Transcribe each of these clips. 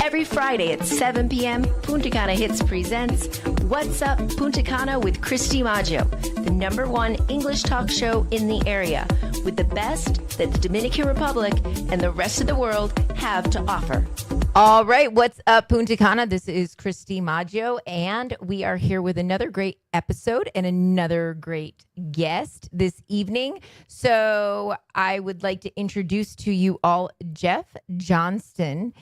Every Friday at 7 p.m., Punta Cana Hits presents What's Up Punta Cana with Christy Maggio, the #1 English talk show in the area, with the best that the Dominican Republic and the rest of the world have to offer. All right, what's up, Punta Cana? This is Christy Maggio, and we are here with another great episode and another great guest this evening. So I would like to introduce to you all Jeff Johnston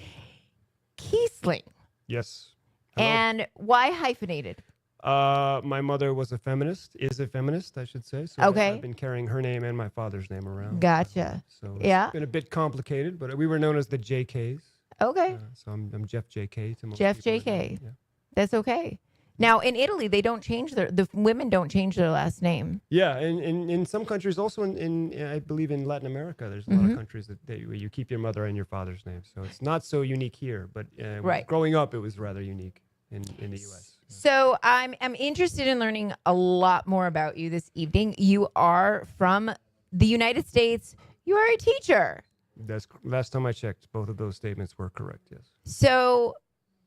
Kiesling. Yes. Hello. And why hyphenated? My mother was a feminist, is a feminist, I should say. So Okay. I've been carrying her name and my father's name around. Gotcha. So Yeah. it's been a bit complicated, but we were known as the JKs. Okay. So I'm Jeff JK to most Jeff people. JK. Yeah. That's okay. Now, in Italy, they don't change the women don't change their last name. Yeah, and in some countries, also in I believe in Latin America, there's a lot of countries where you keep your mother and your father's name. So it's not so unique here, but Right. growing up, it was rather unique in the U.S. So I'm interested in learning a lot more about you this evening. You are from the United States. You are a teacher. That's last time I checked, both of those statements were correct. Yes. So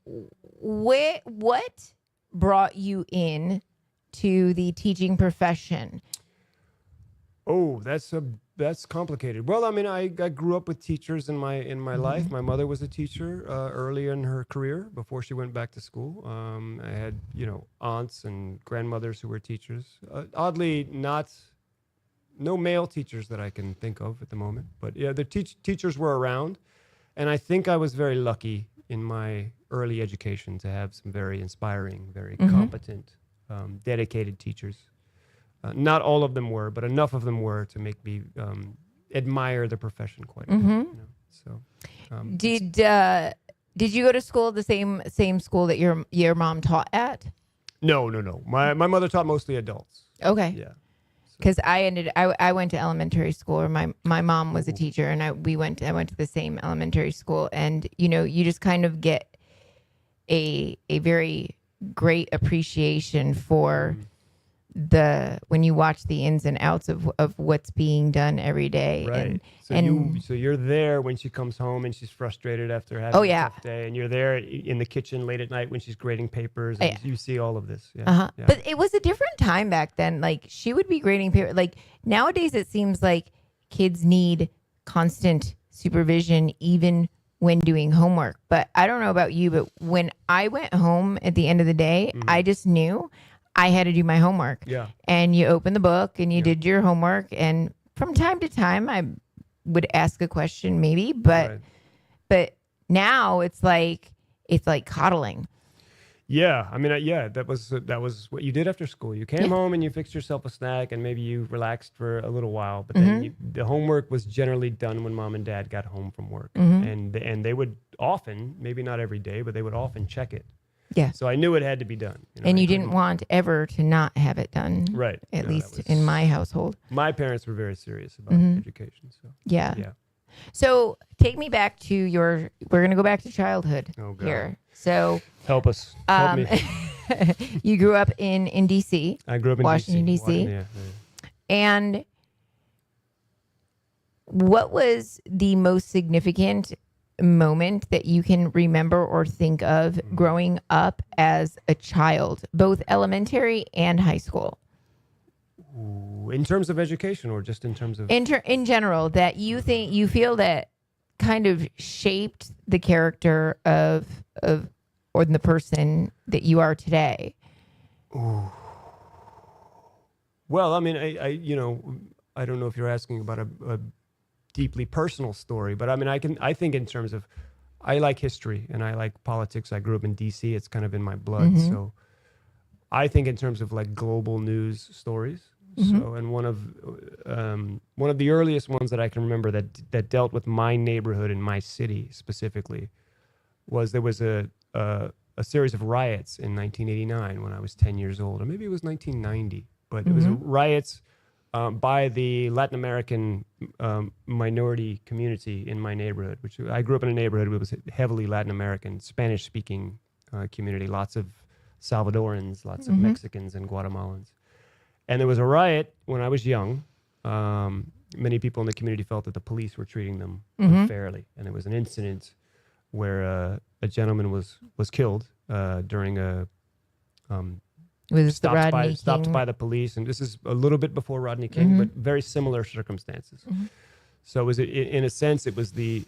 what brought you in to the teaching profession? Oh, that's complicated. Well, I mean, I grew up with teachers in my life. My mother was a teacher early in her career before she went back to school. I had aunts and grandmothers who were teachers. Oddly, no male teachers that I can think of at the moment. But yeah, the teachers were around, and I think I was very lucky in my early education to have some very inspiring, very competent, dedicated teachers. Not all of them were, but enough of them were to make me admire the profession quite a bit. So, did you go to school at the same school that your mom taught at? No. My mother taught mostly adults. Okay. Yeah. Because I went to elementary school, or my mom was a teacher, and I went to the same elementary school, and you just kind of get a very great appreciation for when you watch the ins and outs of what's being done every day. Right. So you're there when she comes home and she's frustrated after having a tough day, and you're there in the kitchen late at night when she's grading papers, and you see all of this. Yeah. Yeah. But it was a different time back then. Like, she would be grading paper. Like, nowadays it seems like kids need constant supervision even when doing homework. But I don't know about you, but when I went home at the end of the day, I just knew I had to do my homework. Yeah. And you opened the book and you did your homework. And from time to time, I would ask a question maybe, but now it's like coddling. Yeah. I mean, that was what you did after school. You came home and you fixed yourself a snack, and maybe you relaxed for a little while, but then the homework was generally done when mom and dad got home from work. And they would often, maybe not every day, but they would often check it. Yeah. So I knew it had to be done. And you didn't want ever to not have it done. Right. At least in my household. My parents were very serious about education. So Yeah. So take me back to we're going to go back to childhood here. So help us. Help me. You grew up in D.C. I grew up in Washington, D.C. Yeah. And what was the most significant moment that you can remember or think of growing up as a child, both elementary and high school? In terms of education, or just in terms of in general, that you feel that kind of shaped the character of or the person that you are today? Well, I mean, I don't know if you're asking about a deeply personal story, but I mean, I think in terms of, I like history and I like politics. I grew up in DC. It's kind of in my blood. So I think in terms of like global news stories. So, and one of the earliest ones that I can remember that dealt with my neighborhood and my city specifically there was a series of riots in 1989 when I was 10 years old, or maybe it was 1990, but it was riots by the Latin American minority community in my neighborhood, which I grew up in a neighborhood that was heavily Latin American, Spanish-speaking community, lots of Salvadorans, lots of Mexicans and Guatemalans. And there was a riot when I was young. Many people in the community felt that the police were treating them unfairly. And there was an incident where a gentleman was killed during a Was the Rodney stopped King? by the police, and this is a little bit before Rodney King, but very similar circumstances. So it was in a sense it was the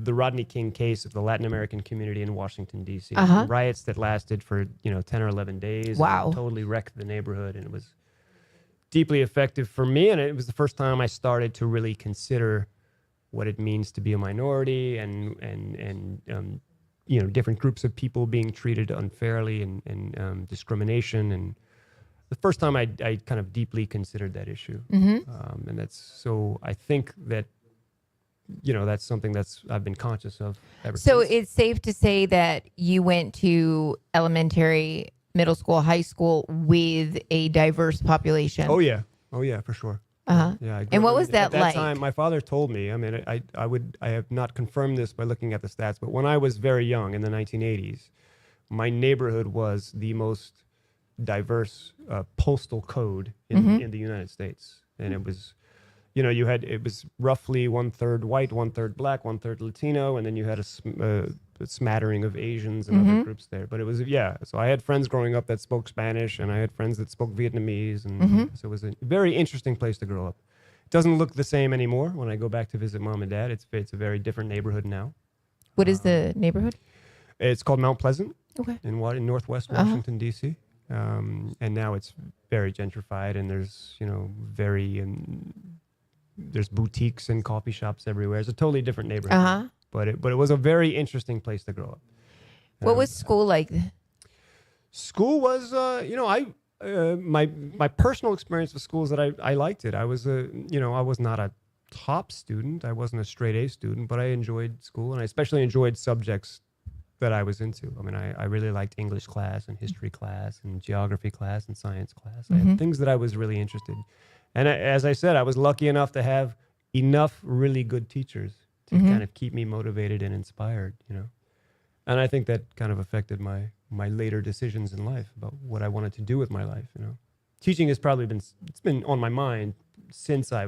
Rodney King case of the Latin American community in Washington D.C. Riots that lasted for 10 or 11 days. Wow. And totally wrecked the neighborhood, and it was deeply effective for me. And it was the first time I started to really consider what it means to be a minority, and different groups of people being treated unfairly, and discrimination. And the first time I kind of deeply considered that issue. And I think that, that's something I've been conscious of ever So since. it's safe to say that you went to elementary, middle school, high school with a diverse population. Oh yeah, for sure. Yeah. And what was that at that like? time, my father told me. I mean, I have not confirmed this by looking at the stats, but when I was very young in the 1980s, my neighborhood was the most diverse postal code in the United States, and it was, it was roughly 1/3 white, 1/3 black, 1/3 Latino, and then you had a smattering of Asians and other groups there. But it was, so I had friends growing up that spoke Spanish, and I had friends that spoke Vietnamese, and so it was a very interesting place to grow up. It doesn't look the same anymore when I go back to visit mom and dad. It's a very different neighborhood now. What is the neighborhood? It's called Mount Pleasant. Okay. In Northwest Washington, D.C. And now it's very gentrified, and there's, there's boutiques and coffee shops everywhere. It's a totally different neighborhood. But it was a very interesting place to grow up. What was school like? School was, my personal experience with school is that I liked it. I was I was not a top student. I wasn't a straight A student, but I enjoyed school, and I especially enjoyed subjects that I was into. I mean, I really liked English class and history class and geography class and science class. I had things that I was really interested in. And as I said, I was lucky enough to have enough really good teachers to kind of keep me motivated and inspired, And I think that kind of affected my later decisions in life about what I wanted to do with my life, Teaching has probably been on my mind since I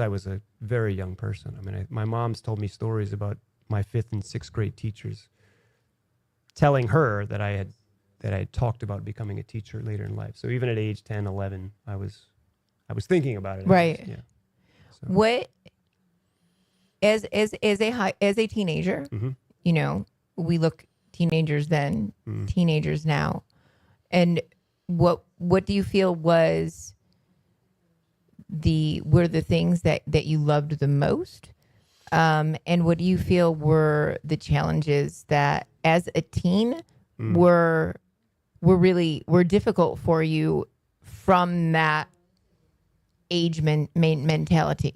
was a very young person. I mean, my mom's told me stories about my 5th and 6th grade teachers telling her that I had talked about becoming a teacher later in life. So even at age 10, 11, I was thinking about it. Right. Yeah. So. What as a teenager, we look teenagers then, teenagers now, and what do you feel were the things that you loved the most, and what do you feel were the challenges that as a teen were difficult for you from that age mentality?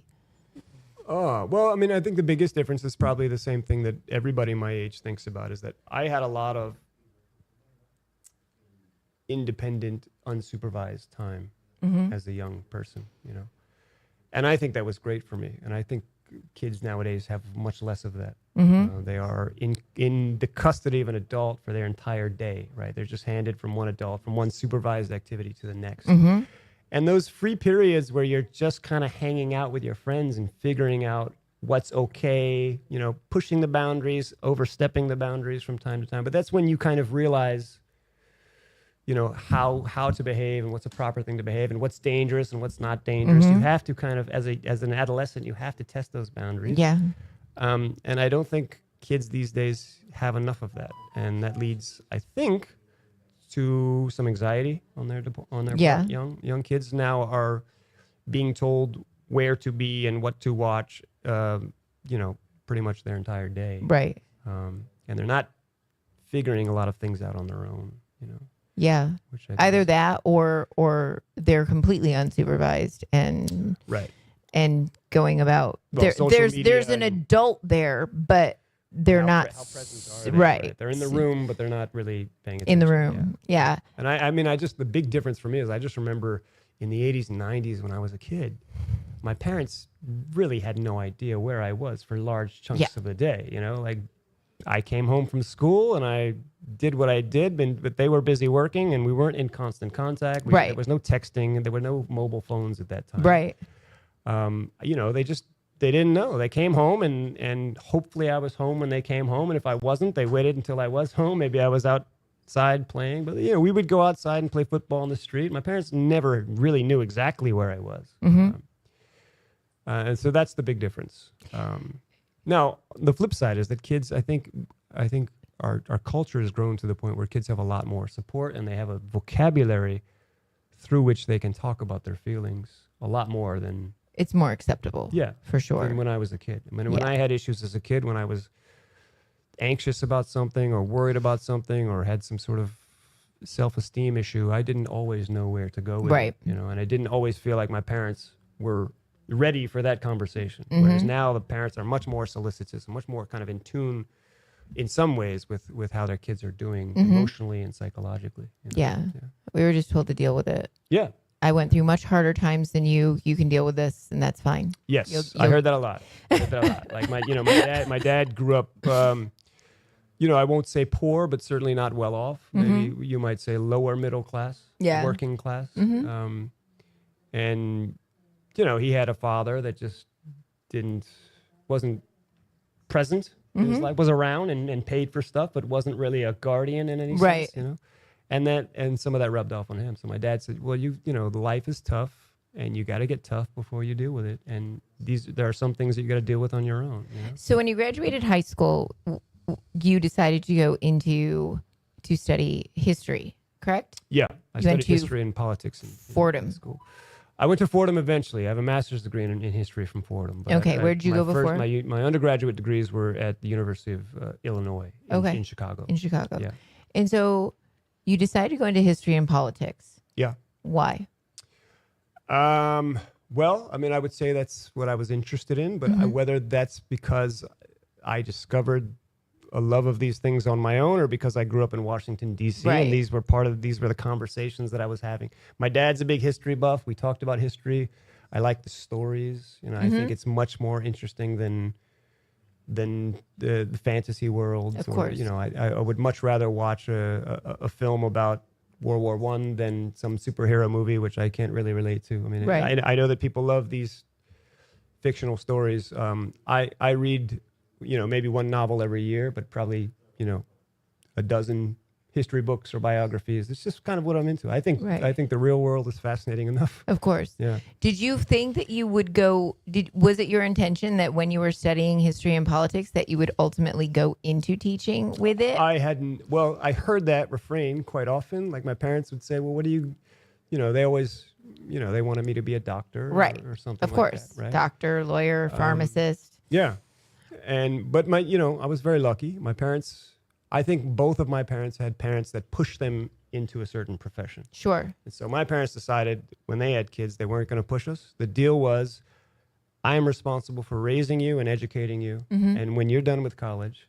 Oh, well, I mean, I think the biggest difference is probably the same thing that everybody my age thinks about, is that I had a lot of independent, unsupervised time as a young person, And I think that was great for me. And I think kids nowadays have much less of that. They are in the custody of an adult for their entire day, right? They're just handed from one adult, from one supervised activity to the next. And those free periods where you're just kind of hanging out with your friends and figuring out what's okay, pushing the boundaries, overstepping the boundaries from time to time. But that's when you kind of realize, how to behave and what's a proper thing to behave and what's dangerous and what's not dangerous. You have to kind of, as an adolescent, you have to test those boundaries. Yeah. And I don't think kids these days have enough of that. And that leads, I think, to some anxiety on their part. Young kids now are being told where to be and what to watch, pretty much their entire day. Right. And they're not figuring a lot of things out on their own, Yeah. Which I think Either that or they're completely unsupervised and right. and going about. Well, There's an adult there, but they're not how present are they, right. They're in the room, but they're not really paying attention. in the room. Yeah. And I mean, the big difference for me is I just remember in the 80s and 90s when I was a kid, my parents really had no idea where I was for large chunks of the day. Like I came home from school and I did what I did, but they were busy working and we weren't in constant contact. There was no texting and there were no mobile phones at that time. Right. They just they didn't know. They came home, and hopefully I was home when they came home. And if I wasn't, they waited until I was home. Maybe I was outside playing. But, we would go outside and play football in the street. My parents never really knew exactly where I was. And so that's the big difference. Now, the flip side is that kids, I think our culture has grown to the point where kids have a lot more support, and they have a vocabulary through which they can talk about their feelings a lot more than... It's more acceptable. Yeah. For sure. Than when I was a kid. When I had issues as a kid, when I was anxious about something or worried about something or had some sort of self-esteem issue, I didn't always know where to go with it, and I didn't always feel like my parents were ready for that conversation. Whereas now the parents are much more solicitous and much more kind of in tune in some ways with how their kids are doing emotionally and psychologically. Yeah. We were just told to deal with it. Yeah. I went through much harder times than you. You can deal with this, and that's fine. Yes, I heard that a lot. Like my dad grew up, I won't say poor, but certainly not well off. Maybe you might say lower middle class, working class. And he had a father that just wasn't present in his life, was around and paid for stuff, but wasn't really a guardian in any sense. And some of that rubbed off on him. So my dad said, well, the life is tough, and you got to get tough before you deal with it. And there are some things that you got to deal with on your own. So when you graduated high school, you decided to go to study history, correct? Yeah, I studied history and politics in Fordham school. I went to Fordham eventually. I have a master's degree in history from Fordham. But okay, where did you go before? My undergraduate degrees were at the University of Illinois in Chicago. In Chicago. Yeah. And so you decided to go into history and politics. Yeah. Why? Well, I would say that's what I was interested in, but whether that's because I discovered a love of these things on my own, or because I grew up in Washington, D.C., and these were the conversations that I was having. My dad's a big history buff. We talked about history. I like the stories. I think it's much more interesting than the fantasy world. Of course. I would much rather watch a film about World War I than some superhero movie, which I can't really relate to. I know that people love these fictional stories. I read, maybe one novel every year, but probably, a dozen history books or biographies. It's just kind of what I'm into. I think the real world is fascinating enough. Of course. Yeah. Did you think that you would was it your intention that when you were studying history and politics that you would ultimately go into teaching with it? I heard that refrain quite often. Like my parents would say, well, what do you, they always, they wanted me to be a doctor or something of course. That, right? Doctor, lawyer, pharmacist. Yeah. But I was very lucky. My parents, I think both of my parents had parents that pushed them into a certain profession. Sure. And so my parents decided when they had kids, they weren't going to push us. The deal was, I am responsible for raising you and educating you. And when you're done with college,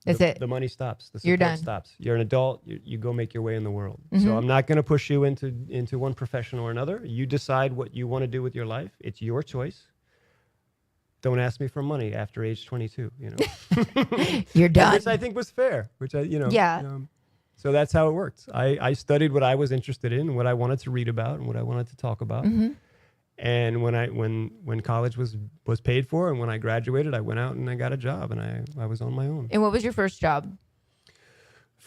that's it. The money stops. The You're support done. stops. You're an adult. You go make your way in the world. So I'm not going to push you into one profession or another. You decide what you want to do with your life. It's your choice. Don't ask me for money after age 22, You're done. Which I think was fair, Yeah. So that's how it worked. I studied what I was interested in, what I wanted to read about, and what I wanted to talk about. And when college was paid for, and when I graduated, I went out and I got a job, and I was on my own. And what was your first job?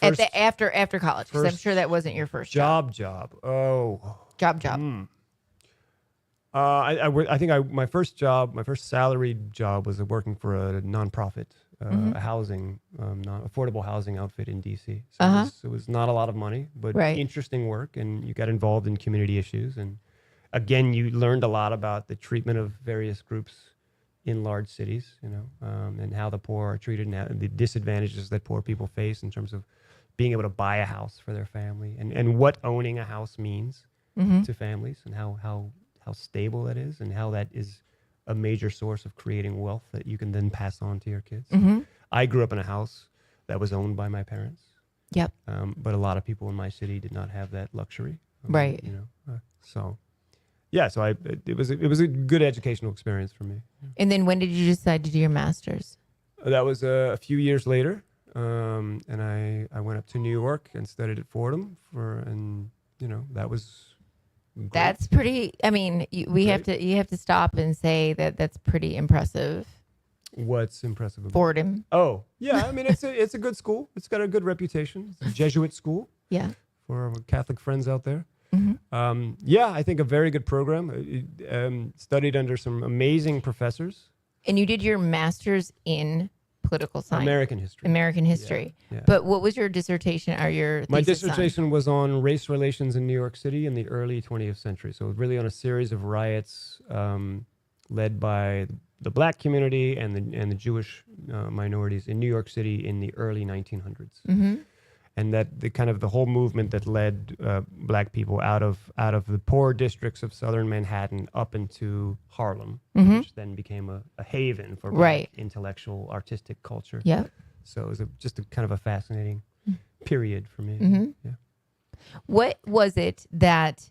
After college, because I'm sure that wasn't your first job. Oh. Job. I think my first salaried job was working for a nonprofit, a housing, affordable housing outfit in D.C. So it was not a lot of money, but interesting work, and you got involved in community issues. And again, you learned a lot about the treatment of various groups in large cities, and how the poor are treated, and the disadvantages that poor people face in terms of being able to buy a house for their family, and what owning a house means to families, and how stable that is, and how that is a major source of creating wealth that you can then pass on to your kids. I grew up in a house that was owned by my parents. Yep. But a lot of people in my city did not have that luxury. Right. So it was a good educational experience for me. And then when did you decide to do your master's? That was a few years later. And I went up to New York and studied at Fordham that was That's pretty. I mean, you have to stop and say that that's pretty impressive. What's impressive about Fordham. Oh, yeah. I mean, it's a good school. It's got a good reputation. It's a Jesuit school. Yeah. For our Catholic friends out there. Mm-hmm. Yeah, I think a very good program. Studied under some amazing professors. And you did your master's in political science. American history. Yeah. But what was your dissertation or your thesis My dissertation was on race relations in New York City in the early 20th century. So really on a series of riots led by the black community and the Jewish minorities in New York City in the early 1900s. Mm-hmm. And that the whole movement that led black people out of the poor districts of southern Manhattan up into Harlem, which then became a haven for black intellectual, artistic culture. Yeah. So it was just a kind of a fascinating period for me. Mm-hmm. Yeah. What was it that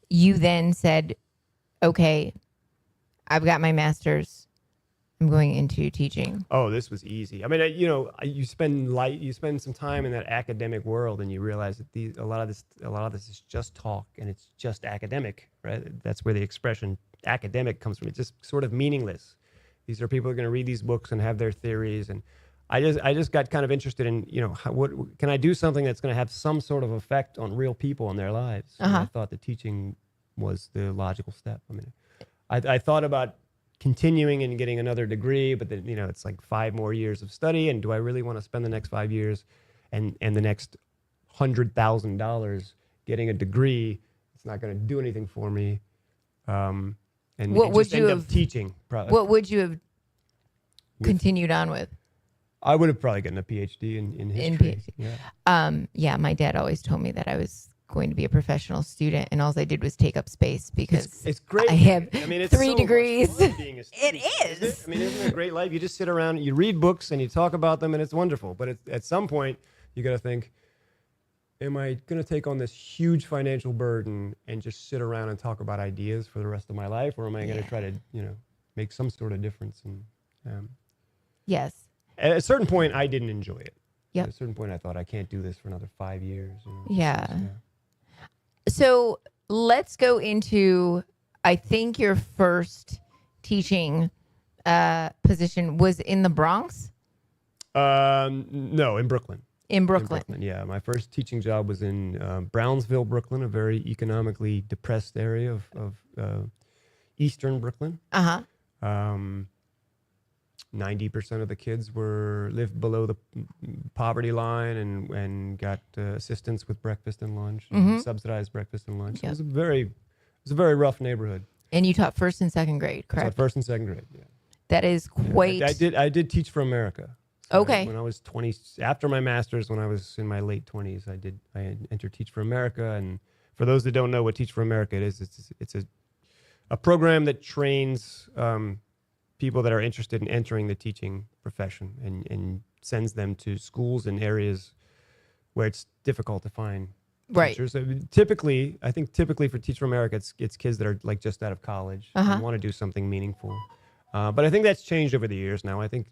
you then said, okay, I've got my master's, I'm going into teaching? Oh, this was easy. I mean, you spend some time in that academic world, and you realize that a lot of this is just talk, and it's just academic, right? That's where the expression academic comes from. It's just sort of meaningless. These are people who are going to read these books and have their theories, and I just got kind of interested in, what can I do something that's going to have some sort of effect on real people in their lives? And I thought the teaching was the logical step. I mean, I thought about continuing and getting another degree, but then, it's like 5 more years of study. And do I really want to spend the next 5 years and the next $100,000 getting a degree? It's not going to do anything for me. And what would you end have up teaching? What would you have continued on with? I would have probably gotten a PhD in history. Yeah. My dad always told me that I was going to be a professional student, and all I did was take up space because it's great. I have it's 3 degrees. Being a student, It is. I mean, isn't it a great life? You just sit around, you read books, and you talk about them, and it's wonderful. But at some point, you got to think, am I going to take on this huge financial burden and just sit around and talk about ideas for the rest of my life, or am I going to try to, make some sort of difference? And yes. At a certain point, I didn't enjoy it. Yep. At a certain point, I thought I can't do this for another 5 years. Yeah. So let's go into, I think your first teaching position was in the Bronx? No, in Brooklyn. In Brooklyn. Yeah. My first teaching job was in Brownsville, Brooklyn, a very economically depressed area of eastern Brooklyn. 90% of the kids lived below the poverty line and got assistance with breakfast and lunch, subsidized breakfast and lunch. Yep. It was a very rough neighborhood. And you taught 1st and 2nd grade, correct? I taught 1st and 2nd grade. Yeah. That is quite. I did Teach for America. So okay. When I was 20, after my master's, when I was in my late 20s, I entered Teach for America. And for those that don't know what Teach for America is, it's a program that trains people that are interested in entering the teaching profession and sends them to schools in areas where it's difficult to find teachers. I mean, typically for Teach for America, it's kids that are like just out of college and want to do something meaningful. But I think that's changed over the years now. I think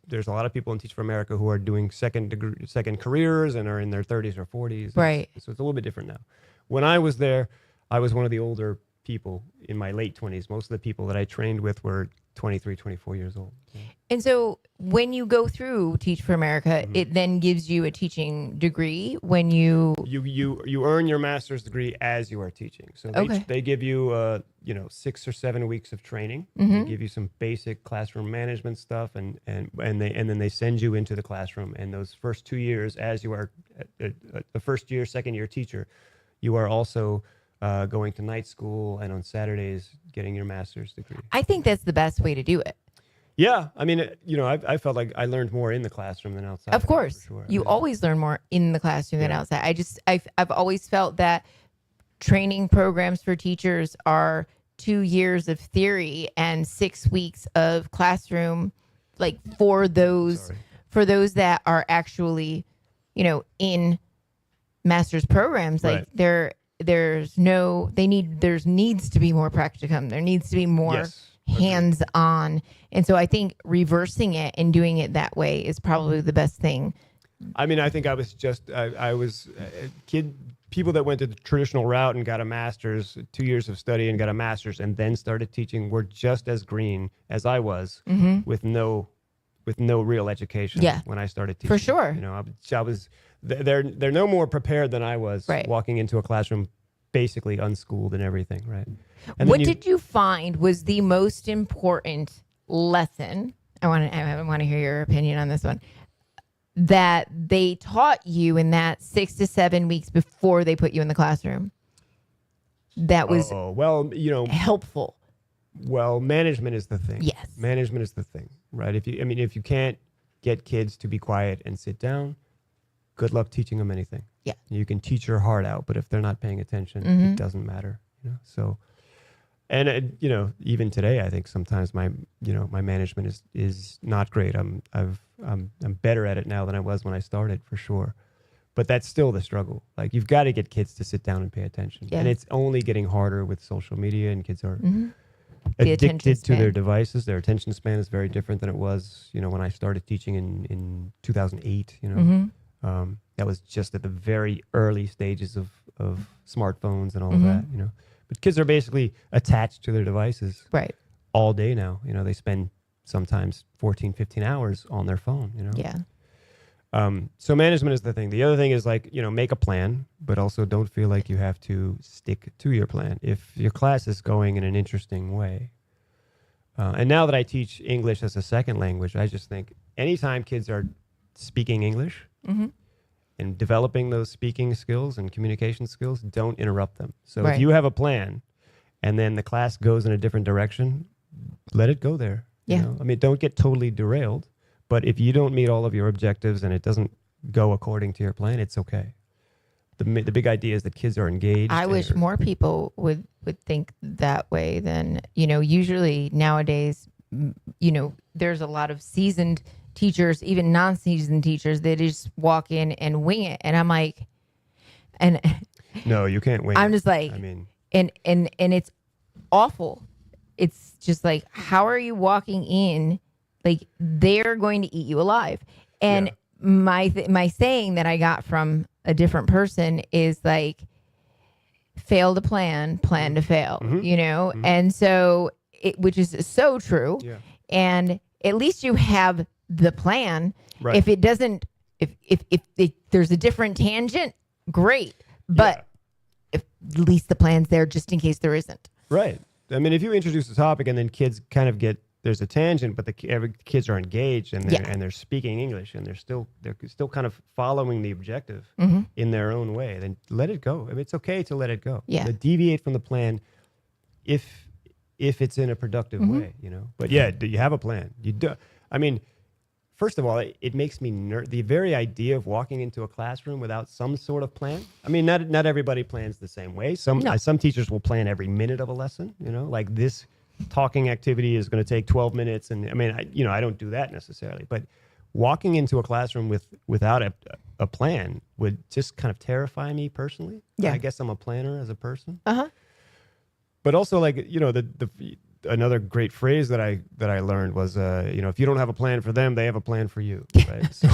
there's a lot of people in Teach for America who are doing second careers and are in their 30s or 40s. Right. So it's a little bit different now. When I was there, I was one of the older people in my late 20s. Most of the people that I trained with were 23, 24 years old. Yeah. And so when you go through Teach for America, it then gives you a teaching degree when you earn your master's degree as you are teaching. So they give you 6 or 7 weeks of training. They give you some basic classroom management stuff and then they send you into the classroom. And those first 2 years, as you are the first year, second year teacher, you are also going to night school and on Saturdays getting your master's degree. I think that's the best way to do it. Yeah, I mean, I felt like I learned more in the classroom than outside. Of course, for sure. You always learn more in the classroom than outside. I've always felt that training programs for teachers are 2 years of theory and 6 weeks of classroom, like for those that are actually, in master's programs, like there needs to be more practicum. There needs to be more hands-on. And so I think reversing it and doing it that way is probably the best thing. I mean, I think I was people that went to the traditional route and got a master's, 2 years of study and got a master's, and then started teaching were just as green as I was with no real education when I started teaching. For sure. You know, I was they're no more prepared than I was walking into a classroom basically unschooled and everything, right? And what did you find was the most important lesson? I want to hear your opinion on this one. That they taught you in that 6 to 7 weeks before they put you in the classroom. That was helpful. Well, management is the thing. Yes. Management is the thing, right? If you can't get kids to be quiet and sit down, good luck teaching them anything. Yeah. You can teach your heart out, but if they're not paying attention, it doesn't matter. You know. So, and even today, I think sometimes my management is not great. I'm better at it now than I was when I started, for sure. But that's still the struggle. Like, you've got to get kids to sit down and pay attention. Yeah. And it's only getting harder with social media, and kids are addicted to their devices. Their attention span is very different than it was, when I started teaching in 2008, that was just at the very early stages of smartphones and all of that, But kids are basically attached to their devices all day now. They spend sometimes 14, 15 hours on their phone, Yeah. So management is the thing. The other thing is, like, make a plan, but also don't feel like you have to stick to your plan. If your class is going in an interesting way. And now that I teach English as a second language, I just think anytime kids are speaking English and developing those speaking skills and communication skills, don't interrupt them. So if you have a plan and then the class goes in a different direction, let it go there. Yeah. Don't get totally derailed. But if you don't meet all of your objectives and it doesn't go according to your plan, it's okay. The big idea is that kids are engaged. I wish more people would think that way than, usually nowadays, there's a lot of seasoned teachers, even non-seasoned teachers, that just walk in and wing it. And I'm like, no, you can't wing it. I'm just like, and it's awful. It's just like, how are you walking in? Like, they're going to eat you alive. And my saying that I got from a different person is like, fail to plan to fail, And so which is so true. Yeah. And at least you have the plan. Right. If it doesn't, if there's a different tangent, great. But if at least the plan's there just in case there isn't. Right. If you introduce the topic and then kids kind of there's a tangent, but the kids are engaged and they're speaking English and they're still kind of following the objective in their own way. Then let it go. It's okay to let it go. Yeah. Deviate from the plan if it's in a productive way, But do you have a plan? You do. First of all, it makes me the very idea of walking into a classroom without some sort of plan. Not everybody plans the same way. Some teachers will plan every minute of a lesson. Like this talking activity is going to take 12 minutes. And I don't do that necessarily, but walking into a classroom without a plan would just kind of terrify me personally. Yeah. I guess I'm a planner as a person. But also, like, another great phrase that I learned was, if you don't have a plan for them, they have a plan for you. Right. So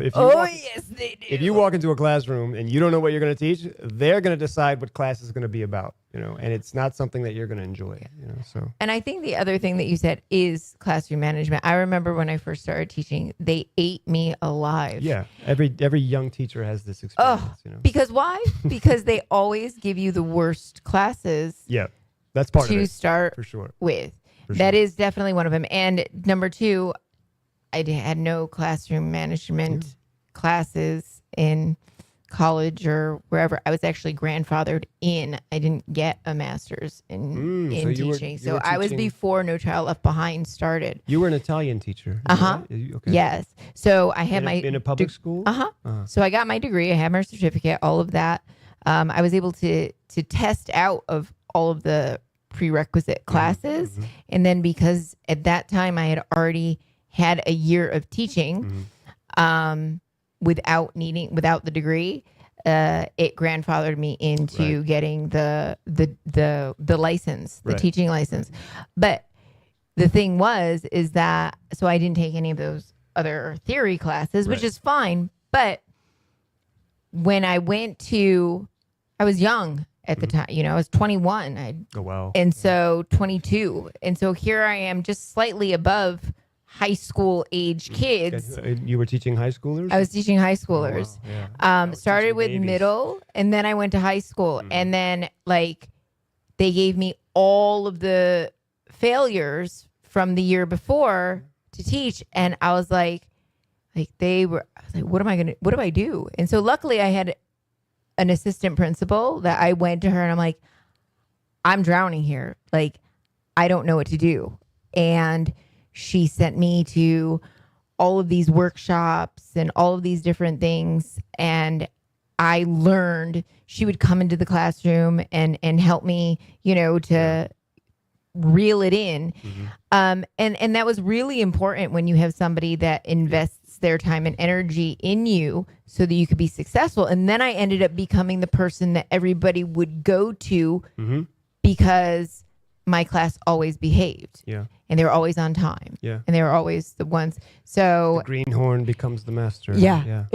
if yes, they do. If you walk into a classroom and you don't know what you're going to teach, they're going to decide what class is going to be about. And it's not something that you're going to enjoy. So. And I think the other thing that you said is classroom management. I remember when I first started teaching, they ate me alive. Yeah, every young teacher has this experience. Because why? Because they always give you the worst classes. Yeah. That's part of it. To start for sure. with. For that is definitely one of them. And number two, I had no classroom management classes in college or wherever. I was actually grandfathered in. I didn't get a master's in teaching. So I was before No Child Left Behind started. You were an Italian teacher. Okay. Yes. So I had in a public school? So I got my degree. I had my certificate, all of that. I was able to test out of all of the prerequisite classes. And then because at that time I had already had a year of teaching without the degree, it grandfathered me into getting the license, the teaching license. But the thing is that, so I didn't take any of those other theory classes, which is fine. But when I went to I was young at the time. I was 21. Oh, wow. And so 22. And so here I am just slightly above high school age kids. You were teaching high schoolers? I was teaching high schoolers. Oh, wow. Yeah. Started with babies. middle, and then I went to high school. And then like they gave me all of the failures from the year before to teach. And I was like, what do I do? And so luckily I had an assistant principal that I went to her and I'm like, I'm drowning here. Like, I don't know what to do. And she sent me to all of these workshops and all of these different things. And I learned. She would come into the classroom and help me, to reel it in. And that was really important when you have somebody that invests their time and energy in you so that you could be successful. And then I ended up becoming the person that everybody would go to because my class always behaved. Yeah. And they were always on time. Yeah. And they were always the ones. So the greenhorn becomes the master. Yeah.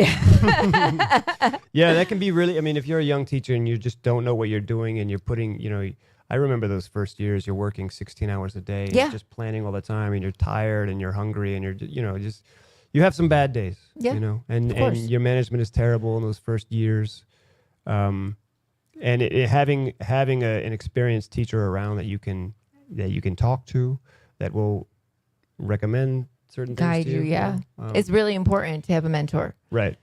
Yeah, that can be really, if you're a young teacher and you just don't know what you're doing and you're putting, I remember those first years you're working 16 hours a day. And Yeah. You're just planning all the time and you're tired and you're hungry and you're, you have some bad days. Yeah, and of course. your management is terrible in those first years. And having an experienced teacher around that you can talk to, that will recommend certain guide things to you. Yeah. It's really important to have a mentor. Right.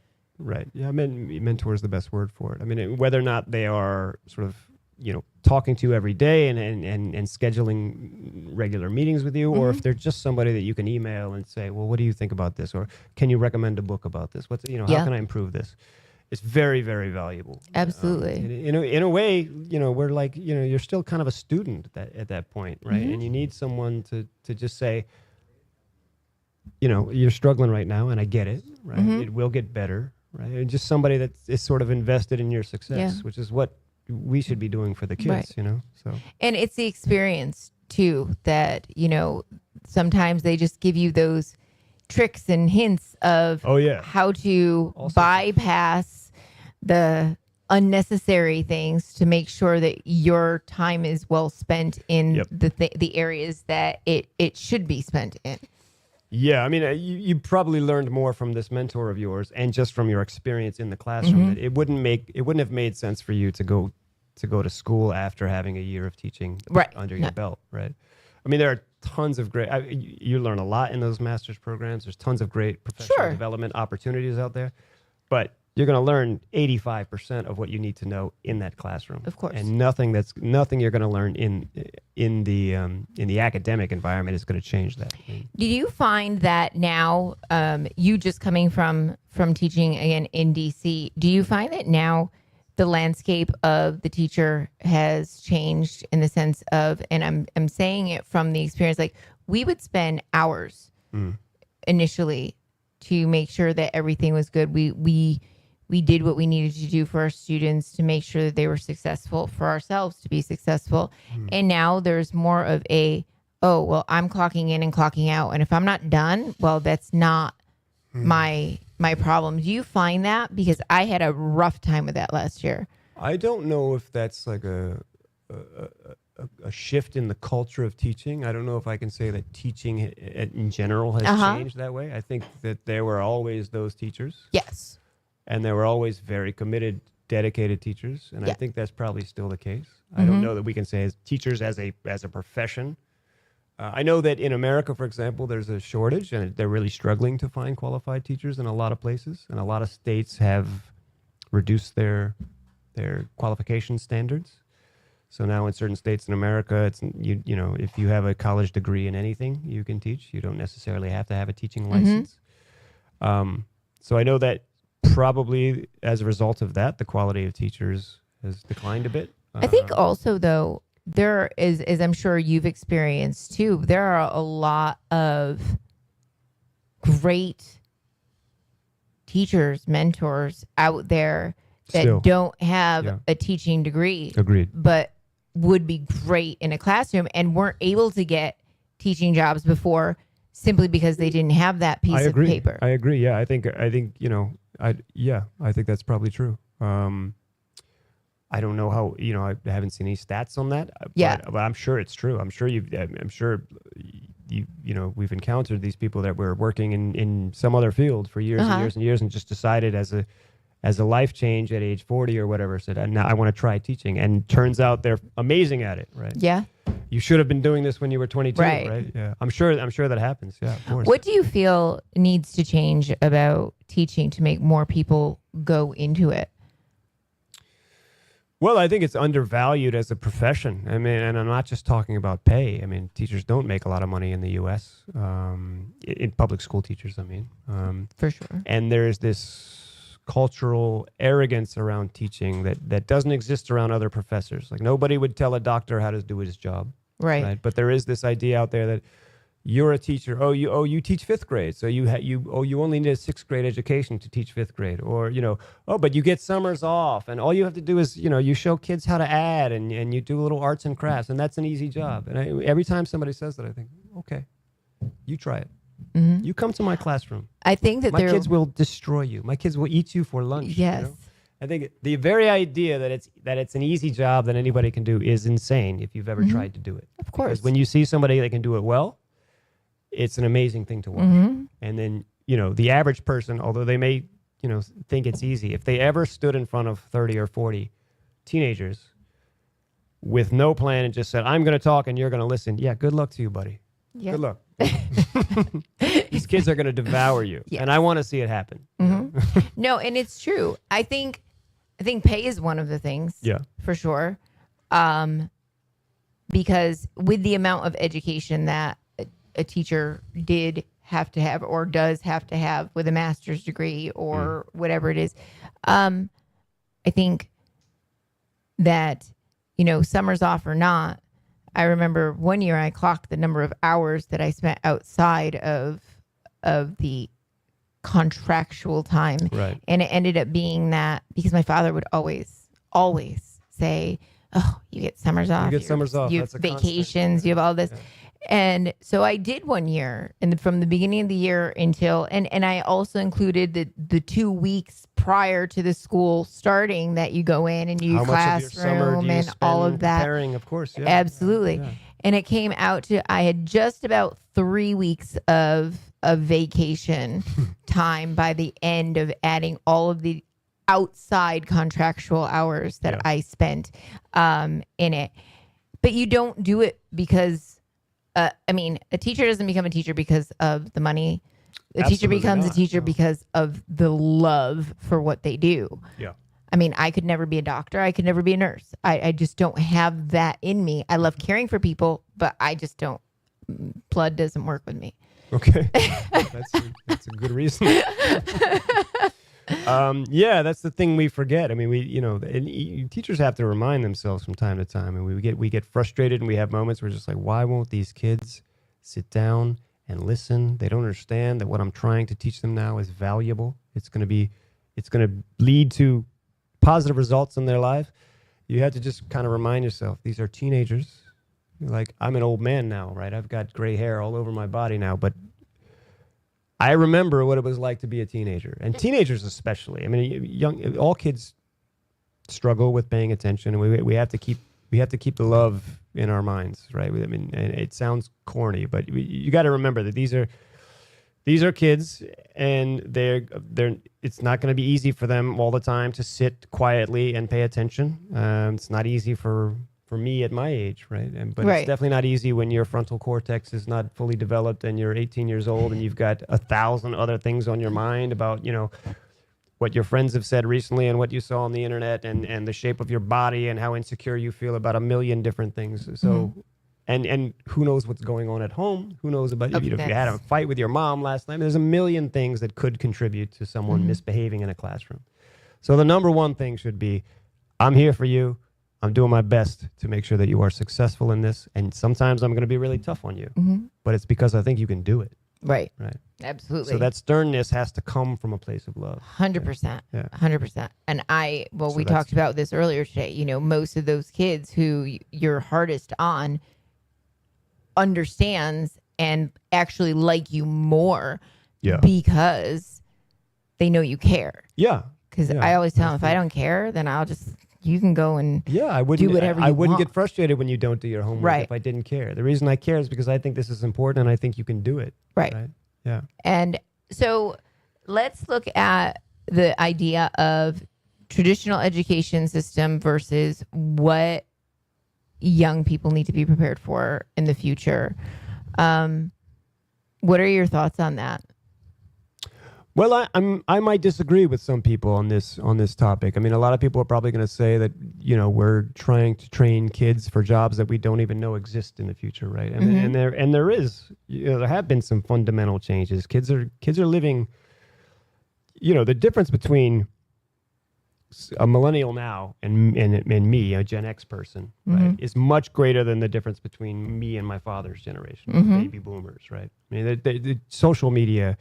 Yeah, mentor is the best word for it. Whether or not they are sort of, talking to you every day and scheduling regular meetings with you, or if they're just somebody that you can email and say, well, what do you think about this? Or can you recommend a book about this? How can I improve this? It's very, very valuable. Absolutely. In a way, we're like, you're still kind of a student at that point, right? And you need someone to just say, you're struggling right now, and I get it, right? It will get better, right? And just somebody that is sort of invested in your success, which is what we should be doing for the kids, So. And it's the experience too that, sometimes they just give you those tricks and hints of how to bypass the unnecessary things to make sure that your time is well spent in the areas that it should be spent in. Yeah, you probably learned more from this mentor of yours, and just from your experience in the classroom. That it wouldn't have made sense for you to go to school after having a year of teaching under your belt, right? There are tons of great. You learn a lot in those master's programs. There's tons of great professional development opportunities out there, but you're going to learn 85% of what you need to know in that classroom, of course. And nothing you're going to learn in the academic environment is going to change that. Do you find that now, you just coming from teaching again in DC, do you find that now the landscape of the teacher has changed in the sense of, and I'm saying it from the experience, like we would spend hours initially to make sure that everything was good. We did what we needed to do for our students to make sure that they were successful, for ourselves to be successful. And now there's more of I'm clocking in and clocking out. And if I'm not done, well, that's not my problem. Do you find that? Because I had a rough time with that last year. I don't know if that's like a shift in the culture of teaching. I don't know if I can say that teaching in general has changed that way. I think that there were always those teachers. Yes. And there were always very committed, dedicated teachers. And I think that's probably still the case. I don't know that we can say as teachers as a profession. I know that in America, for example, there's a shortage, and they're really struggling to find qualified teachers in a lot of places. And a lot of states have reduced their qualification standards. So now in certain states in America, it's if you have a college degree in anything, you can teach. You don't necessarily have to have a teaching license. So I know that probably as a result of that, the quality of teachers has declined a bit. I think also, though, there is, as I'm sure you've experienced too, there are a lot of great teachers, mentors out there that don't have a teaching degree. Agreed. But would be great in a classroom and weren't able to get teaching jobs before simply because they didn't have that piece of paper. I agree. Yeah, I think I think that's probably true. I don't know how, I haven't seen any stats on that. Yeah. But I'm sure it's true. I'm sure we've encountered these people that were working in some other field for years and years and years, and just decided as a life change at age 40 or whatever, said, now I want to try teaching. And turns out they're amazing at it, right? Yeah. You should have been doing this when you were 22, right? Yeah. I'm sure that happens. Yeah, of course. What do you feel needs to change about teaching to make more people go into it? Well, I think it's undervalued as a profession. I mean, and I'm not just talking about pay. I mean, teachers don't make a lot of money in the U.S. In public school teachers, I mean. For sure. And there's this cultural arrogance around teaching that doesn't exist around other professors. Like, nobody would tell a doctor how to do his job. Right. But there is this idea out there that you're a teacher. You teach fifth grade, so you only need a sixth grade education to teach fifth grade, or but you get summers off, and all you have to do is you show kids how to add, and you do little arts and crafts, and that's an easy job. And every time somebody says that, I think, okay, you try it. Mm-hmm. You come to my classroom. I think that my kids will destroy you. My kids will eat you for lunch. Yes. I think the very idea that it's an easy job that anybody can do is insane if you've ever tried to do it. Of course. Because when you see somebody that can do it well, it's an amazing thing to watch. Mm-hmm. And then, the average person, although they may, think it's easy, if they ever stood in front of 30 or 40 teenagers with no plan and just said, I'm going to talk and you're going to listen. Yeah, good luck to you, buddy. Yeah. Good luck. These kids are going to devour you. Yes. And I want to see it happen. Mm-hmm. No, and it's true. I think pay is one of the things. Yeah. For sure. Because with the amount of education that a teacher did have to have or does have to have with a master's degree or whatever it is, I think that, summers off or not, I remember one year I clocked the number of hours that I spent outside of the contractual time. Right. And it ended up being that because my father would always say, oh, you get summers off. You get summers off. You have That's a vacations. constant. You have all this. Yeah. And so I did one year, and from the beginning of the year until, and I also included the 2 weeks prior to the school starting that you go in and you classroom and all of that. Preparing, of course. Yeah. Absolutely. Yeah. And it came out to, I had just about 3 weeks of vacation time by the end of adding all of the outside contractual hours that I spent in it. But you don't do it because, a teacher doesn't become a teacher because of the money. Teacher becomes a teacher because of the love for what they do. Yeah. I could never be a doctor. I could never be a nurse. I just don't have that in me. I love caring for people, but I just don't. Blood doesn't work with me. Okay. That's a good reason. That's the thing we forget. Teachers have to remind themselves from time to time, and we get frustrated, and we have moments where we're just like, why won't these kids sit down and listen? They don't understand that what I'm trying to teach them now is valuable. It's going to lead to positive results in their life. You have to just kind of remind yourself, these are teenagers. Like, I'm an old man now, right? I've got gray hair all over my body now, but I remember what it was like to be a teenager, and teenagers especially. All kids struggle with paying attention, and we have to keep the love in our minds, right? And it sounds corny, but you got to remember that these are kids, and they're. It's not going to be easy for them all the time to sit quietly and pay attention. It's not easy for me at my age, right? But it's definitely not easy when your frontal cortex is not fully developed and you're 18 years old and you've got 1,000 other things on your mind about, what your friends have said recently and what you saw on the internet and the shape of your body and how insecure you feel about a million different things. So, and who knows what's going on at home? Who knows about if you had a fight with your mom last night? There's a million things that could contribute to someone misbehaving in a classroom. So the number one thing should be, I'm here for you. I'm doing my best to make sure that you are successful in this. And sometimes I'm going to be really tough on you, but it's because I think you can do it. Right. Right. Absolutely. So that sternness has to come from a place of love. 100%. Yeah. 100%. And we talked about this earlier today, most of those kids who you're hardest on understands and actually like you more because they know you care. Yeah. Because I always tell them, if I don't care, then I'll just you can go and I wouldn't do whatever you I wouldn't want. get frustrated when you don't do your homework Right. if I didn't care. The reason I care is because I think this is important and I think you can do it. Right. Yeah. And so let's look at the idea of traditional education system versus what young people need to be prepared for in the future. What are your thoughts on that? Well, I might disagree with some people on this topic. I mean, a lot of people are probably going to say that, you know, we're trying to train kids for jobs that we don't even know exist in the future, right? And there is, you know, there have been some fundamental changes. Kids are living, you know, the difference between a millennial now and me, a Gen X person, right, is much greater than the difference between me and my father's generation, baby boomers, right? I mean, the social media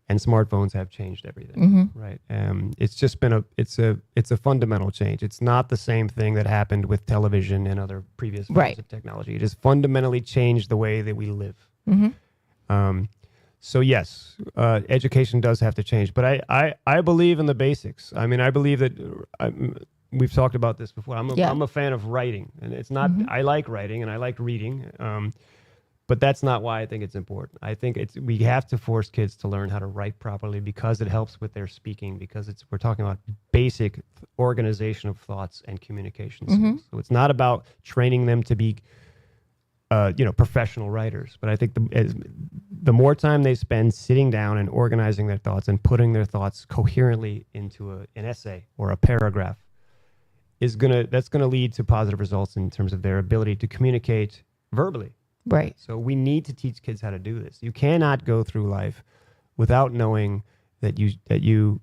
and smartphones have changed everything, right? It's just been it's a fundamental change. It's not the same thing that happened with television and other previous forms of technology. It has fundamentally changed the way that we live. So yes, education does have to change, but I believe in the basics. I mean, I believe that we've talked about this before. I'm a fan of writing, and it's not. I like writing and I like reading. But that's not why I think it's important. I think we have to force kids to learn how to write properly because it helps with their speaking, because we're talking about basic organization of thoughts and communication skills. So it's not about training them to be, professional writers. But I think the more time they spend sitting down and organizing their thoughts and putting their thoughts coherently into an essay or a paragraph, that's gonna lead to positive results in terms of their ability to communicate verbally. Right. So we need to teach kids how to do this. You cannot go through life without knowing that you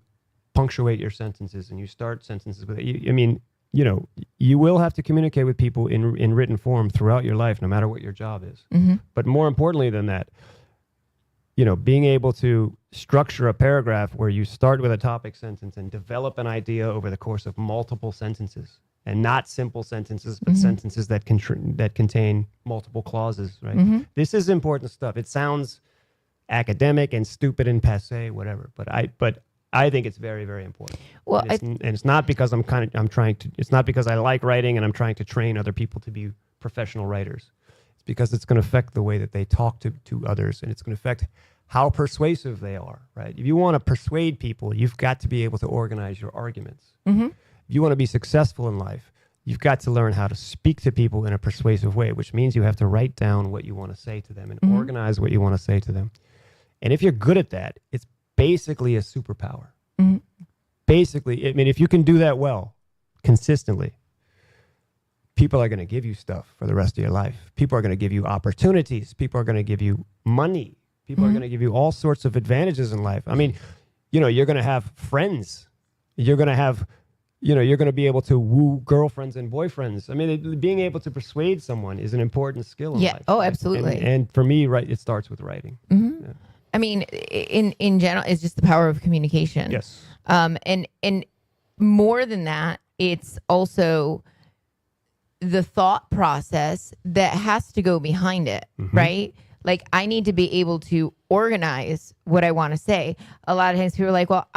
punctuate your sentences and you start sentences with it. I mean, you know, you will have to communicate with people in written form throughout your life, no matter what your job is. But more importantly than that, you know, being able to structure a paragraph where you start with a topic sentence and develop an idea over the course of multiple sentences. And not simple sentences, but sentences that contain multiple clauses, right? This is important stuff. It sounds academic and stupid and passé, whatever, but I think it's very, very important. Well, and it's not because it's not because I like writing and I'm trying to train other people to be professional writers. It's because it's going to affect the way that they talk to others, and it's going to affect how persuasive they are, right? If you want to persuade people, you've got to be able to organize your arguments. If you want to be successful in life, you've got to learn how to speak to people in a persuasive way, which means you have to write down what you want to say to them and organize what you want to say to them. And if you're good at that, it's basically a superpower. Basically, I mean, if you can do that well, consistently, people are going to give you stuff for the rest of your life. People are going to give you opportunities. People are going to give you money. People are going to give you all sorts of advantages in life. I mean, you know, you're going to have friends. You're going to have... You know, you're going to be able to woo girlfriends and boyfriends. I mean, being able to persuade someone is an important skill in life. Oh, absolutely. And for me, it starts with writing. Yeah. I mean, in general, it's just the power of communication. Yes. And more than that, it's also the thought process that has to go behind it, right? Like, I need to be able to organize what I want to say. A lot of times people are like, well,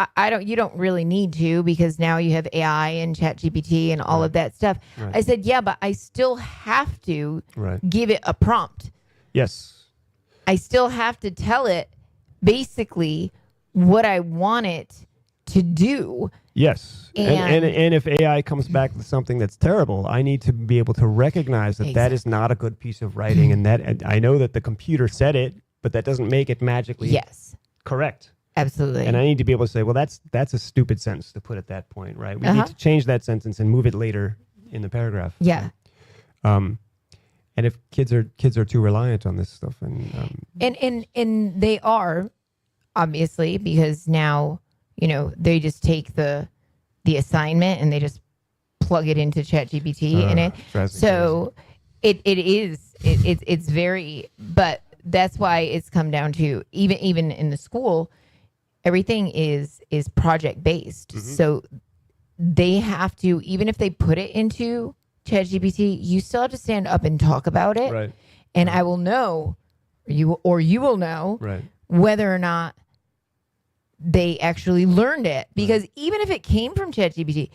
you don't really need to, because now you have AI and ChatGPT and all of that stuff. I said, yeah, but I still have to give it a prompt. Yes. I still have to tell it basically what I want it to do. Yes. And if AI comes back with something that's terrible, I need to be able to recognize that that is not a good piece of writing. And I know that the computer said it, but that doesn't make it magically correct. Absolutely. And I need to be able to say, well, that's a stupid sentence to put at that point, right? We need to change that sentence and move it later in the paragraph. Yeah. And if kids are too reliant on this stuff, and they are, obviously, because now, you know, they just take the assignment and they just plug it into ChatGPT it's very, but that's why it's come down to even in the school, everything is project based. So they have to, even if they put it into ChatGPT, you still have to stand up and talk about it. Right. And I will know, you will know whether or not they actually learned it. Because even if it came from ChatGPT,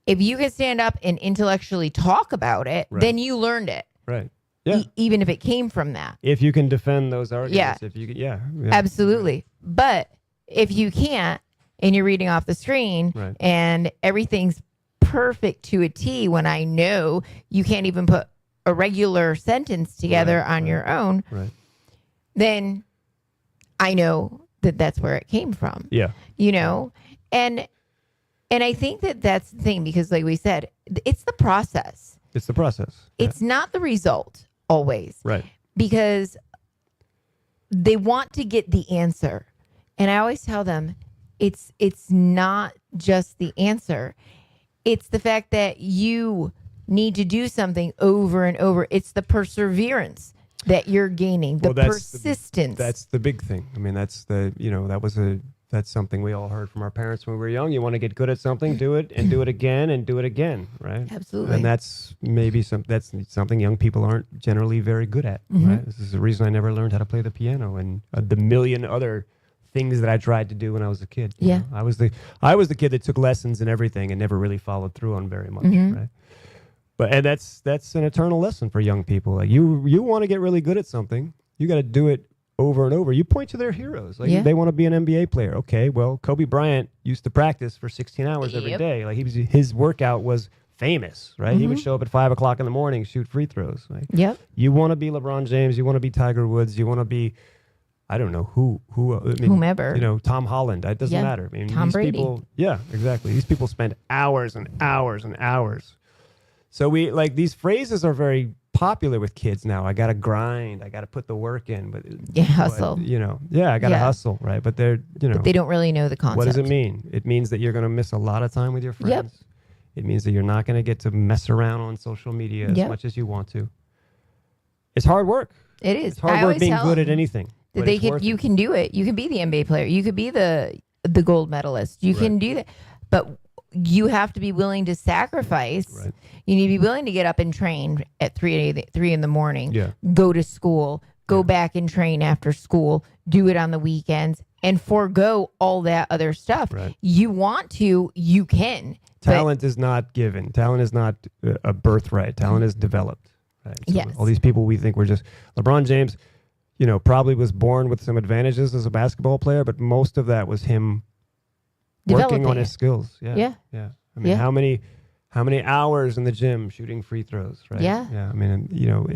if you can stand up and intellectually talk about it, then you learned it. Right. Yeah. Even if it came from that. If you can defend those arguments. Yeah. If you can, yeah. Absolutely. But if you can't, and you're reading off the screen, and everything's perfect to a T, when I know you can't even put a regular sentence together on your own, then I know that that's where it came from. Yeah. You know, and I think that that's the thing, because like we said, it's the process. It's the process. It's not the result always. Right. Because they want to get the answer. And I always tell them, it's not just the answer. It's the fact that you need to do something over and over. It's the perseverance that you're gaining, the persistence. That's the big thing. I mean, that's the, you know, that's something we all heard from our parents when we were young. You want to get good at something, do it and do it again and do it again, right? Absolutely. And that's maybe that's something young people aren't generally very good at, right? This is the reason I never learned how to play the piano and the million other things that I tried to do when I was a kid. You know? I was the kid that took lessons and everything and never really followed through on very much, right? And that's an eternal lesson for young people. Like you want to get really good at something, you got to do it over and over. You point to their heroes. Like they want to be an NBA player. Okay, well, Kobe Bryant used to practice for 16 hours every day. Like his workout was famous, right? He would show up at 5 o'clock in the morning, shoot free throws. Right? You want to be LeBron James. You want to be Tiger Woods. You want to be, I don't know who I mean, whomever. You know, Tom Holland. It doesn't matter. I mean, Tom Brady. People, exactly. These people spend hours and hours and hours. So we like these phrases are very popular with kids now. I got to grind. I got to put the work in. But hustle. You know, I got to hustle, right? But they're, you know, but they don't really know the concept. What does it mean? It means that you're going to miss a lot of time with your friends. It means that you're not going to get to mess around on social media as much as you want to. It's hard work. It is. It's hard work being good at anything. That you can do it. You can be the NBA player. You could be the gold medalist. You can do that. But you have to be willing to sacrifice. Right. You need to be willing to get up and train at 3 in the morning. Go to school. Go back and train after school. Do it on the weekends and forego all that other stuff. Right. You want to, you can. Talent is not given. Talent is not a birthright. Talent is developed. Right? So all these people we think were just LeBron James, you know, probably was born with some advantages as a basketball player, but most of that was him working on his skills. I mean, how many hours in the gym shooting free throws, right? I mean, you know,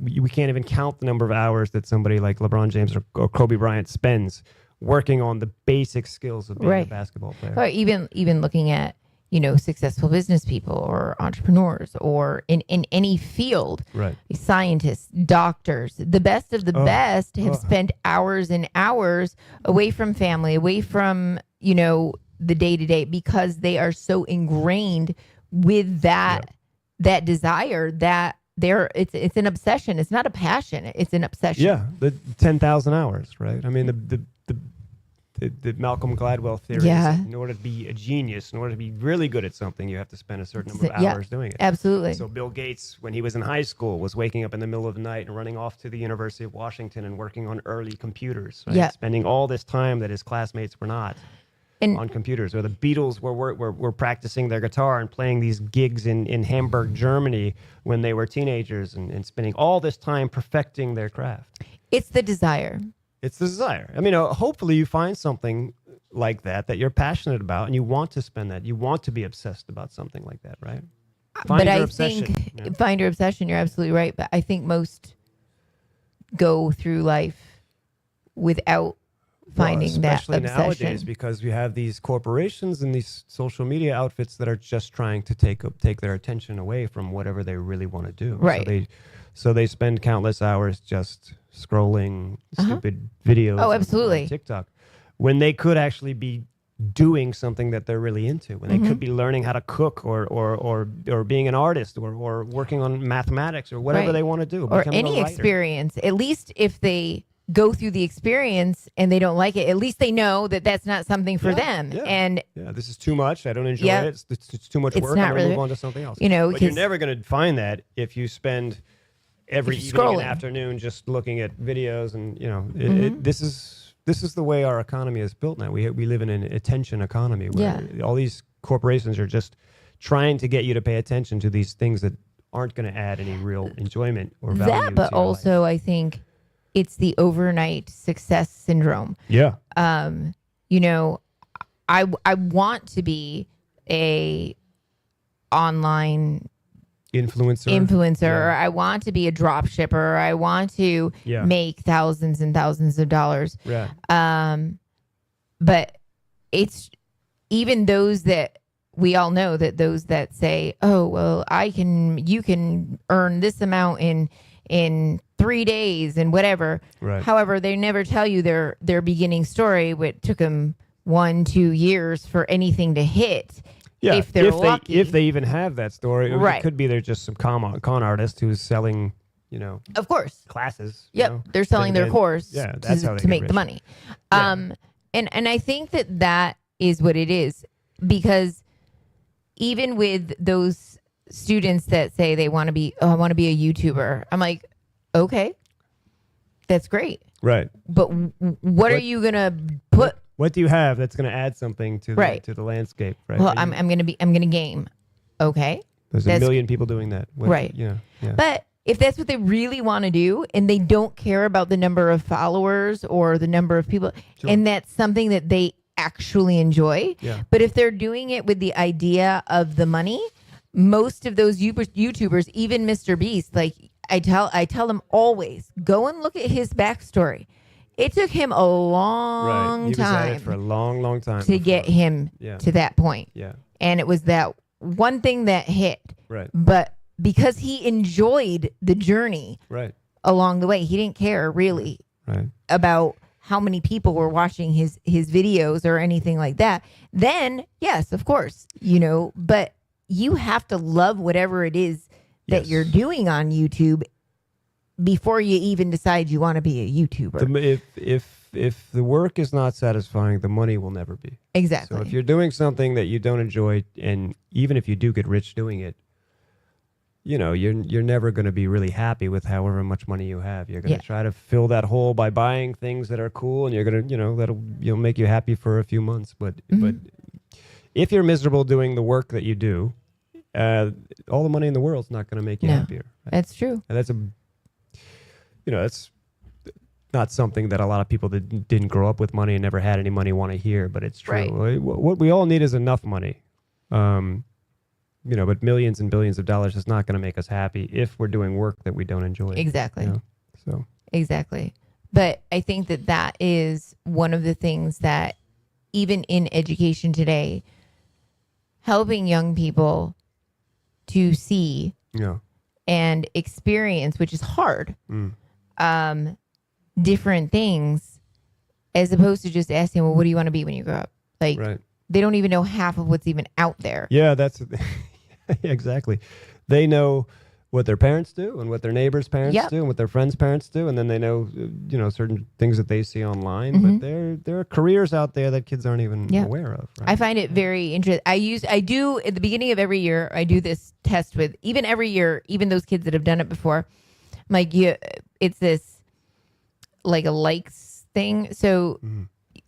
we can't even count the number of hours that somebody like LeBron James or Kobe Bryant spends working on the basic skills of being a basketball player. Or even looking at, you know, successful business people or entrepreneurs or in any field, scientists, doctors, the best of the best have spent hours and hours away from family, away from, you know, the day-to-day, because they are so ingrained with that desire that it's an obsession. It's not a passion. It's an obsession. Yeah, the 10,000 hours, right? I mean, the Malcolm Gladwell theory is in order to be a genius, in order to be really good at something, you have to spend a certain number of hours doing it. Absolutely. So Bill Gates, when he was in high school, was waking up in the middle of the night and running off to the University of Washington and working on early computers, right? Spending all this time that his classmates were not. On computers, or the Beatles were practicing their guitar and playing these gigs in Hamburg, Germany when they were teenagers and spending all this time perfecting their craft. It's the desire. It's the desire. I mean, hopefully you find something like that you're passionate about and you want to spend that. You want to be obsessed about something like that, right? Find your obsession. You're absolutely right. But I think most go through life without finding that obsession. Especially nowadays, because we have these corporations and these social media outfits that are just trying to take their attention away from whatever they really want to do. Right. So they spend countless hours just scrolling stupid videos. Oh, absolutely. On TikTok, when they could actually be doing something that they're really into, when they could be learning how to cook or being an artist or working on mathematics or whatever they want to do. Or any experience. At least if they go through the experience and they don't like it, at least they know that that's not something for them. And this is too much. I don't enjoy it. It's too much work. I'm going to move on to something else. You know, but you're never going to find that if you spend every evening and afternoon just looking at videos and, you know, this is the way our economy is built now. We live in an attention economy where all these corporations are just trying to get you to pay attention to these things that aren't going to add any real enjoyment or value. That, but to your also life. I think it's the overnight success syndrome. Yeah. You know, I want to be a online influencer, or I want to be a drop shipper. I want to make thousands and thousands of dollars. Yeah. But it's even those that we all know that those that say, oh, well, you can earn this amount in 3 days and whatever. Right. However, they never tell you their beginning story, what took them 1-2 years for anything to hit. Yeah, if they're lucky. If they even have that story. Right. It could be they're just some con artist who's selling, of course, classes. Yep. They're selling their course that's how they to get make rich. the money. Yeah. And I think that is what it is, because even with those students that say they want to be, I want to be a YouTuber. I'm like, okay, that's great. Right. But what are you going to put? What do you have that's going to add something to the landscape? Right. Well, I'm going to game. Okay. There's a million people doing that. Right. Yeah. But if that's what they really want to do and they don't care about the number of followers or the number of people, and that's something that they actually enjoy. Yeah. But if they're doing it with the idea of the money, most of those YouTubers, even Mr. Beast, like I tell them always, go and look at his backstory. It took him a long He time was at it for a long time to get him to that point. Yeah. And it was that one thing that hit. Right. But because he enjoyed the journey along the way, he didn't care really about how many people were watching his videos or anything like that. Then, yes, of course, but you have to love whatever it is that you're doing on YouTube before you even decide you want to be a YouTuber. If the work is not satisfying, the money will never be. Exactly. So if you're doing something that you don't enjoy, and even if you do get rich doing it, you're never going to be really happy with however much money you have. You're going to try to fill that hole by buying things that are cool, and you're going to, you'll make you happy for a few months. But if you're miserable doing the work that you do, all the money in the world's not going to make you happier. Right? That's true. And that's that's not something that a lot of people that didn't grow up with money and never had any money want to hear, but it's true. Right. What we all need is enough money. But millions and billions of dollars is not going to make us happy if we're doing work that we don't enjoy. Exactly. So exactly. But I think that is one of the things that even in education today, helping young people to see and experience, which is hard, different things, as opposed to just asking, well, what do you want to be when you grow up? Like, they don't even know half of what's even out there. Yeah, that's exactly. They know what their parents do and what their neighbors' parents do and what their friends' parents do, and then they know, certain things that they see online. But there are careers out there that kids aren't even aware of. Right? I find it very interesting. I do at the beginning of every year, I do this test with every year, even those kids that have done it before. I'm like, it's this like a likes thing. So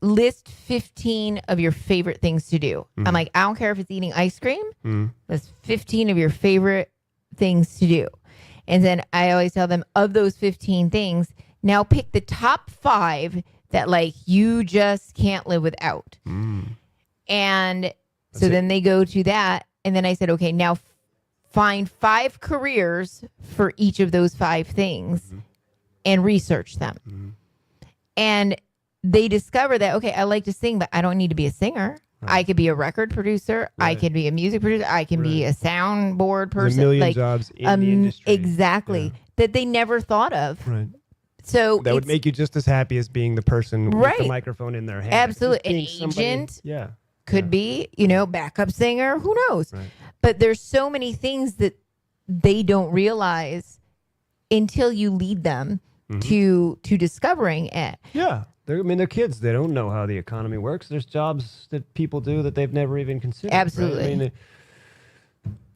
list 15 of your favorite things to do. I'm like, I don't care if it's eating ice cream. That's 15 of your favorite things to do. And then I always tell them, of those 15 things, now pick the top 5 that like you just can't live without. And so then they go to that. And then I said, okay, now find 5 careers for each of those 5 things and research them. And they discover that, okay, I like to sing, but I don't need to be a singer. I could be a record producer. I could be a music producer. I can be a soundboard person. There's a million jobs in the industry. Exactly. That they never thought of. Right. So that would make you just as happy as being the person with the microphone in their hand. Absolutely. An agent could be, backup singer. Who knows? Right. But there's so many things that they don't realize until you lead them to discovering it. Yeah. They're kids. They don't know how the economy works. There's jobs that people do that they've never even considered. Absolutely. Right? I mean,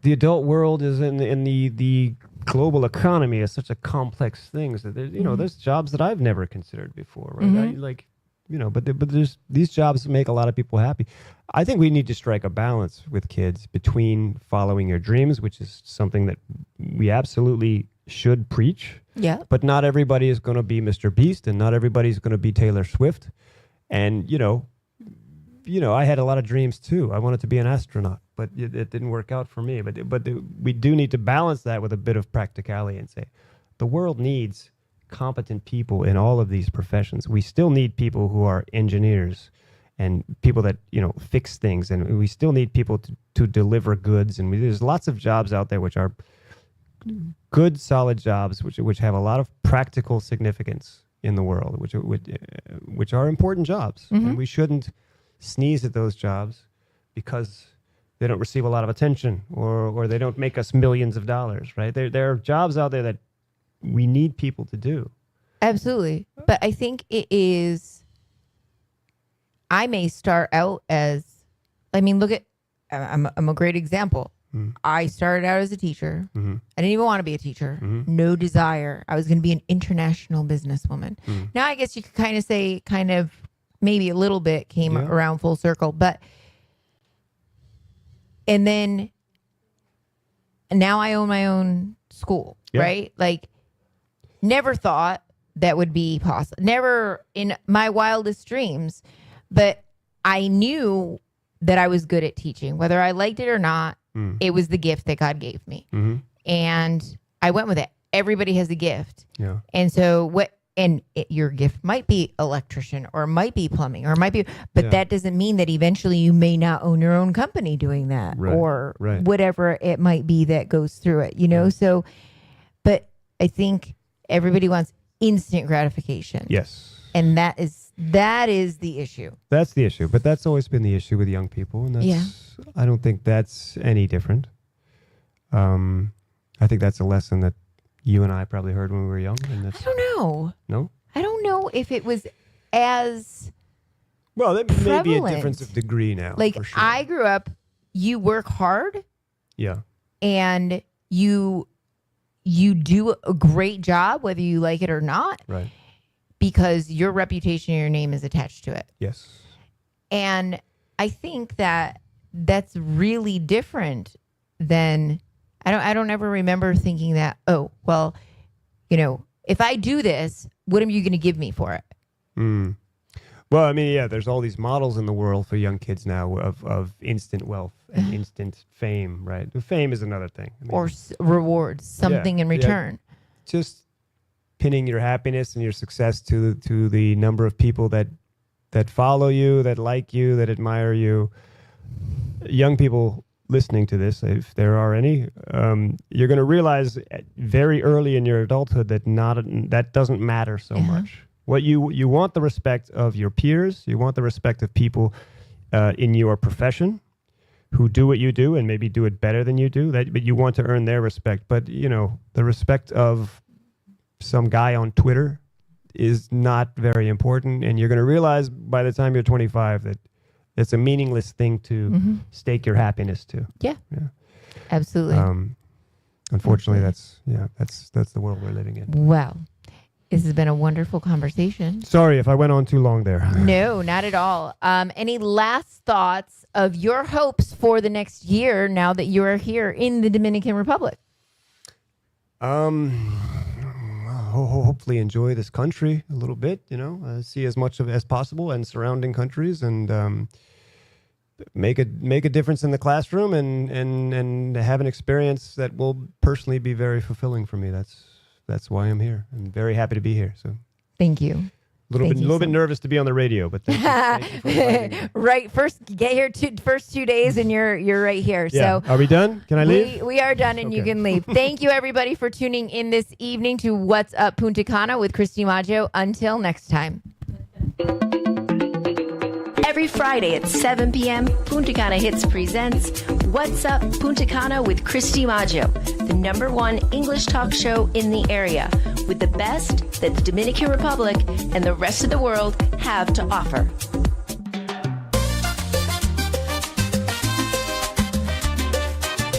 the adult world is in the global economy is such a complex thing. So there's, there's jobs that I've never considered before. Right? but there's these jobs make a lot of people happy. I think we need to strike a balance with kids between following your dreams, which is something that we absolutely should preach. Yeah. But not everybody is going to be Mr. Beast, and not everybody's going to be Taylor Swift. And I had a lot of dreams too. I wanted to be an astronaut, but it didn't work out for me. But we do need to balance that with a bit of practicality and say, the world needs competent people in all of these professions. We still need people who are engineers and people that fix things, and we still need people to deliver goods. And there's lots of jobs out there which are good, solid jobs which have a lot of practical significance in the world, which are important jobs, and we shouldn't sneeze at those jobs because they don't receive a lot of attention or they don't make us millions of dollars. Right? There are jobs out there that we need people to do. Absolutely. But I think it is, I may start out as, look at, I'm a great example. I started out as a teacher. I didn't even want to be a teacher. No desire. I was going to be an international businesswoman. Now I guess you could kind of say maybe a little bit came around full circle, and then now I own my own school, right? Like, never thought that would be possible. Never in my wildest dreams. But I knew that I was good at teaching. Whether I liked it or not, it was the gift that God gave me. And I went with it. Everybody has a gift. Yeah. And so your gift might be electrician or might be plumbing or might be, but that doesn't mean that eventually you may not own your own company doing that or whatever it might be that goes through it, So, but I think everybody wants instant gratification. Yes. And that is the issue. That's the issue. But that's always been the issue with young people. And I don't think that's any different. I think that's a lesson that you and I probably heard when we were young. And I don't know. No? I don't know if it was as well, there may be a prevalent. difference of degree now. Like, for sure. I grew up, you work hard. Yeah. And you do a great job, whether you like it or not. Right. Because your reputation and your name is attached to it. Yes. And I think that that's really different than, I don't ever remember thinking that, oh, well, if I do this, what are you going to give me for it? Well, there's all these models in the world for young kids now of instant wealth and instant fame, right? The fame is another thing. Or rewards, something in return. Just pinning your happiness and your success to the number of people that follow you, that like you, that admire you. Young people listening to this, if there are any, you're going to realize very early in your adulthood that doesn't matter so much. What you want the respect of your peers, you want the respect of people in your profession who do what you do and maybe do it better than you do. But you want to earn their respect. But the respect of some guy on Twitter is not very important, and you're going to realize by the time you're 25 that it's a meaningless thing to stake your happiness to. Yeah. Absolutely. Unfortunately, that's the world we're living in. Well, this has been a wonderful conversation. Sorry if I went on too long there. No, not at all. Any last thoughts of your hopes for the next year now that you are here in the Dominican Republic? Hopefully enjoy this country a little bit, see as much of it as possible and surrounding countries, and make a difference in the classroom and have an experience that will personally be very fulfilling for me. That's why I'm here. I'm very happy to be here. So thank you. A little bit nervous to be on the radio, but thank you for inviting me. Right. First, get here. First 2 days, and you're right here. Yeah. So, are we done? Can I leave? We are done, and you can leave. Thank you, everybody, for tuning in this evening to What's Up Punta Cana with Christy Maggio. Until next time. Every Friday at 7 p.m., Punta Cana Hits presents What's Up Punta Cana with Christy Maggio, the #1 English talk show in the area, with the best that the Dominican Republic and the rest of the world have to offer.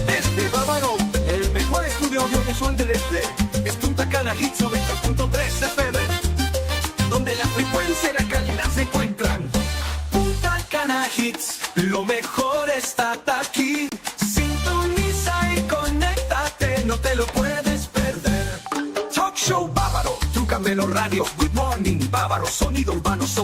Desde Bávaro, el mejor estudio audiovisual del este es Punta Cana Hits 90.3 FM, donde la frecuencia y la calidad se encuentran. Hits, lo mejor está aquí. Sintoniza y conéctate, no te lo puedes perder. Talk Show Bávaro, Trucamelo Radio, Good Morning Bávaro, sonido urbano, somos